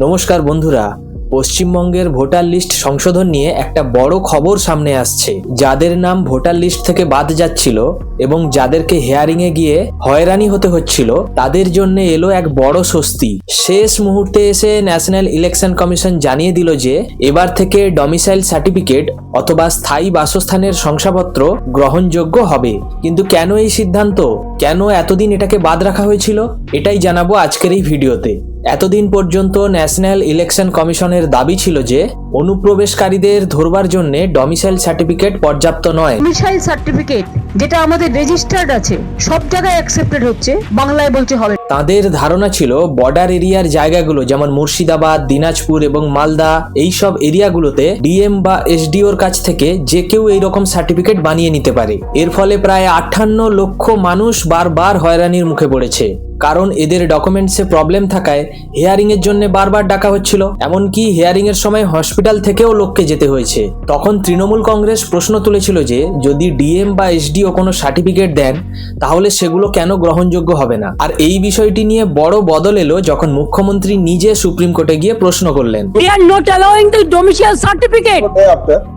নমস্কার বন্ধুরা, পশ্চিমবঙ্গের ভোটার লিস্ট সংশোধন নিয়ে একটা বড় খবর সামনে আসছে। যাদের নাম ভোটার লিস্ট থেকে বাদ যাচ্ছিল এবং যাদেরকে হিয়ারিংয়ে গিয়ে হয়রানি হতে হচ্ছিল, তাদের জন্য এলো এক বড় স্বস্তি। শেষ মুহূর্তে এসে ন্যাশনাল ইলেকশন কমিশন জানিয়ে দিল যে এবার থেকে ডমিসাইল সার্টিফিকেট অথবা স্থায়ী বাসস্থানের শংসাপত্র গ্রহণযোগ্য হবে। কিন্তু কেন এই সিদ্ধান্ত, কেন এতদিন এটাকে বাদ রাখা হয়েছিল, এটাই জানাবো আজকের এই ভিডিওতে। এতদিন পর্যন্ত ন্যাশনাল ইলেকশন কমিশনের দাবি ছিল যে অনুপ্রবেশকারীদের ধরবার জন্য ডমিসাইল সার্টিফিকেট পর্যাপ্ত নয়। ডমিসাইল সার্টিফিকেট যেটা আমাদের রেজিস্টার্ড আছে, সব জায়গায় অ্যাকসেপ্টেড হচ্ছে, বাংলায় বলছে হবে। তাদের ধারণা ছিল বর্ডার এরিয়ার জায়গাগুলো যেমন মুর্শিদাবাদ, দিনাজপুর এবং মালদা, এই সব এরিয়াগুলোতে ডিএম বা এসডিওর কাছ থেকে যে কেউ এইরকম সার্টিফিকেট বানিয়ে নিতে পারে। এর ফলে প্রায় 58 লক্ষ মানুষ বারবার হয়রানির মুখে পড়েছে, কারণ এদের ডকুমেন্টসে প্রবলেম থাকায় হিয়ারিং এর জন্য বারবার ডাকা হচ্ছিল। এমনকি হিয়ারিং এর সময় হসপিটাল থেকেও লোককে যেতে হয়েছে। তখন তৃণমূল কংগ্রেস প্রশ্ন তুলেছিল যে যদি ডিএম বা এসডিও কোনো সার্টিফিকেট দেন তাহলে সেগুলো কেন গ্রহণযোগ্য হবে না। আর এই বিষয়টি নিয়ে বড় বদল এলো যখন মুখ্যমন্ত্রী নিজে সুপ্রিম কোর্টে গিয়ে প্রশ্ন করলেন। They are not allowing the domicile certificate.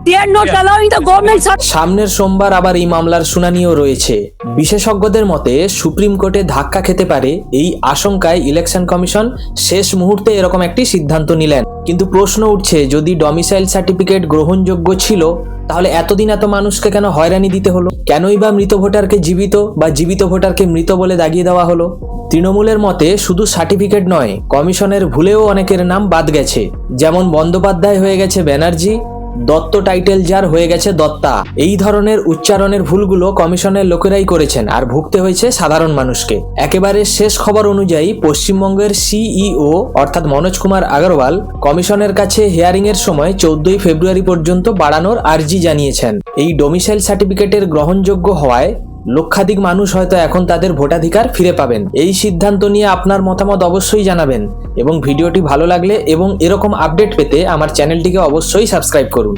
They are not allowing the government certificate. সামনের সোমবার আবার এই মামলার শুনানিও রয়েছে। বিশেষজ্ঞদের মতে সুপ্রিম কোর্টে ধাক্কা খেতে পারে এই আশঙ্কায় ইলেকশন কমিশন শেষ মুহূর্তে এরকম একটি সিদ্ধান্ত নিলেন। কিন্তু প্রশ্ন উঠছে, যদি ডমিসাইল সার্টিফিকেট গ্রহণযোগ্য ছিল তাহলে এতদিন এত মানুষকে কেন হয়রানি দিতে হলো? কেনই বা মৃত ভোটারকে জীবিত বা জীবিত ভোটারকে মৃত বলে দাগিয়ে দেওয়া হলো? তৃণমূলের মতে শুধু সার্টিফিকেট নয়, কমিশনের ভুলেও অনেকের নাম বাদ গেছে। যেমন বন্দ্যোপাধ্যায় হয়ে গেছে ব্যানার্জি, দত্ত টাইটেল যার হয়ে গেছে দত্তা। এই ধরনের উচ্চারণের ভুলগুলো কমিশনের লোকেরাই করেছেন আর ভুগতে হয়েছে সাধারণ মানুষকে। একেবারে শেষ খবর অনুযায়ী পশ্চিমবঙ্গের সিইও অর্থাৎ মনোজ কুমার আগরওয়াল কমিশনের কাছে হিয়ারিং এর সময় 14 ফেব্রুয়ারি পর্যন্ত বাড়ানোর আর্জি জানিয়েছেন। এই ডমিসাইল সার্টিফিকেটের গ্রহণযোগ্য হওয়ায় লক্ষাধিক মানুষ হয়তো এখন তাদের ভোটাধিকার ফিরে পাবেন। এই সিদ্ধান্ত নিয়ে আপনার মতামত অবশ্যই জানাবেন এবং ভিডিওটি ভালো লাগলে এবং এরকম আপডেট পেতে আমার চ্যানেলটিকে অবশ্যই সাবস্ক্রাইব করুন।